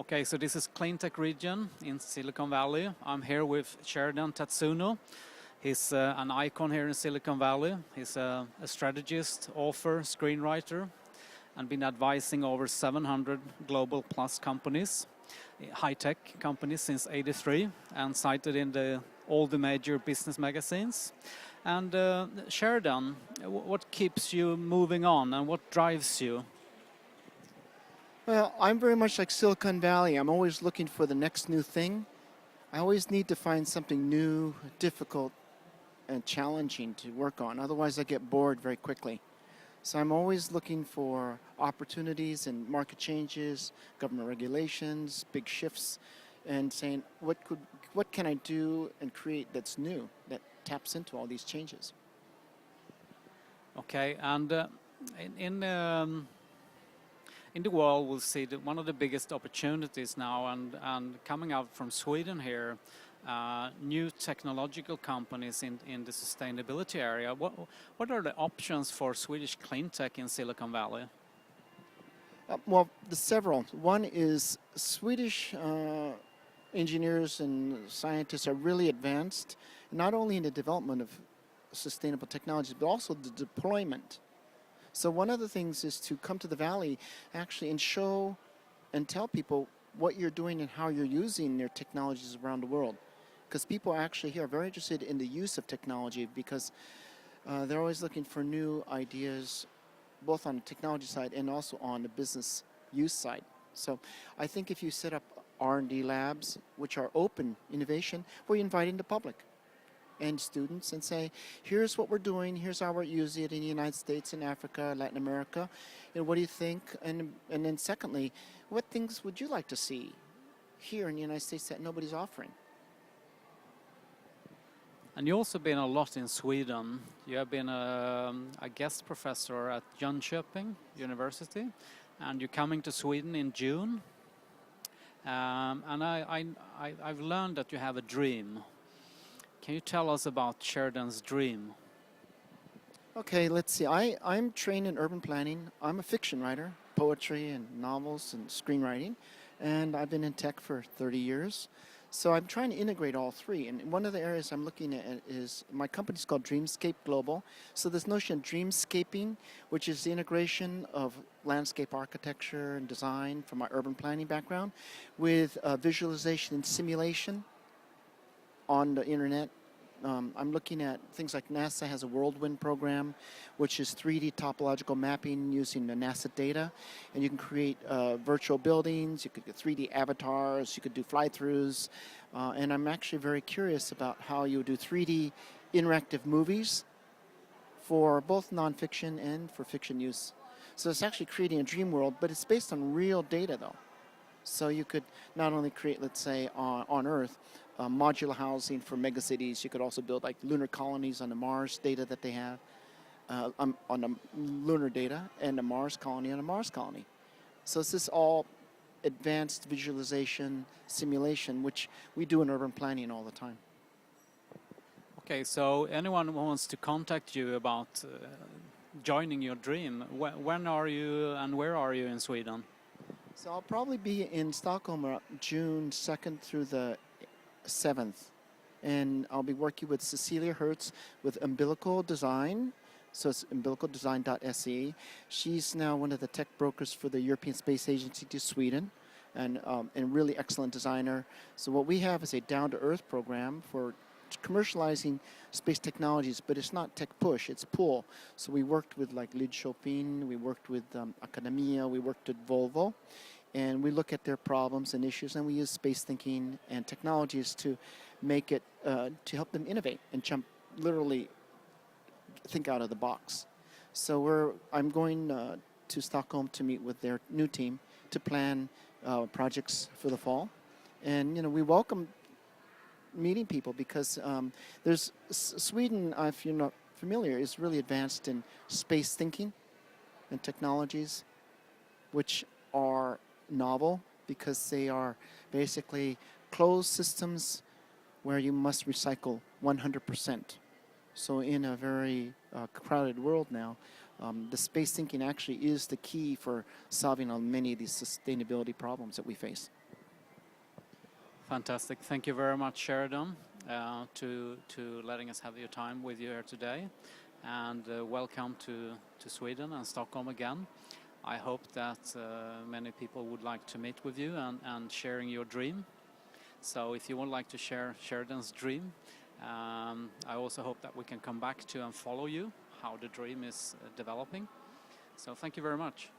Okay, so this is CleanTech region in Silicon Valley. I'm here with Sheridan Tatsuno. He's an icon here in Silicon Valley. He's a strategist, author, screenwriter, and been advising over 700 global plus companies, high-tech companies since '83, and cited in all the major business magazines. And Sheridan, what keeps you moving on and what drives you? Well, I'm very much like Silicon Valley. I'm always looking for the next new thing. I always need to find something new, difficult, and challenging to work on. Otherwise, I get bored very quickly. So I'm always looking for opportunities and market changes, government regulations, big shifts, and saying, what can I do and create that's new, that taps into all these changes? Okay, and in the world, we'll see that one of the biggest opportunities now, and coming out from Sweden here, new technological companies in the sustainability area. What are the options for Swedish CleanTech in Silicon Valley? Well, there's several. One is Swedish engineers and scientists are really advanced, not only in the development of sustainable technologies, but also the deployment. So one of the things is to come to the Valley actually and show and tell people what you're doing and how you're using their technologies around the world. Because people actually here are very interested in the use of technology because they're always looking for new ideas, both on the technology side and also on the business use side. So I think if you set up R&D labs, which are open innovation, where you're inviting the public and students and say, here's what we're doing, here's how we're using it in the United States and Africa, Latin America, and what do you think? And then secondly, what things would you like to see here in the United States that nobody's offering? And you've also been a lot in Sweden. You have been a guest professor at Jönköping University, and you're coming to Sweden in June. And I've learned that you have a dream. Can you tell us about Sheridan's dream? Okay, let's see. I'm trained in urban planning. I'm a fiction writer, poetry and novels and screenwriting, and I've been in tech for 30 years. So I'm trying to integrate all three. And one of the areas I'm looking at is my company's called Dreamscape Global. So this notion of dreamscaping, which is the integration of landscape architecture and design from my urban planning background with visualization and simulation on the internet. I'm looking at things like NASA has a Whirlwind program, which is 3D topological mapping using the NASA data. And you can create virtual buildings, you could get 3D avatars, you could do fly-throughs. And I'm actually very curious about how you do 3D interactive movies for both nonfiction and for fiction use. So it's actually creating a dream world, but it's based on real data though. So you could not only create, let's say, on Earth, modular housing for megacities. You could also build like lunar colonies on the Mars data that they have, on the lunar data, and a Mars colony on a Mars colony. So it's this all advanced visualization, simulation, which we do in urban planning all the time. Okay, so anyone who wants to contact you about joining your dream, when are you and where are you in Sweden? So I'll probably be in Stockholm June 2nd through the 7th. And I'll be working with Cecilia Hertz with Umbilical Design. So it's umbilicaldesign.se. She's now one of the tech brokers for the European Space Agency to Sweden, and really excellent designer. So what we have is a down-to-earth program for commercializing space technologies, but it's not tech push, it's pull. So we worked with like Lidköping, we worked with Academia, we worked at Volvo, and we look at their problems and issues, and we use space thinking and technologies to make it, to help them innovate and literally think out of the box. So I'm going to Stockholm to meet with their new team to plan projects for the fall. And, we welcome meeting people because there's Sweden, if you're not familiar, is really advanced in space thinking and technologies, which are novel because they are basically closed systems where you must recycle 100%. So in a very crowded world now, the space thinking actually is the key for solving on many of these sustainability problems that we face. Fantastic. Thank you very much, Sheridan, to letting us have your time with you here today. And welcome to Sweden and Stockholm again. I hope that many people would like to meet with you and sharing your dream. So if you would like to share Sheridan's dream, I also hope that we can come back to and follow you, how the dream is developing. So thank you very much.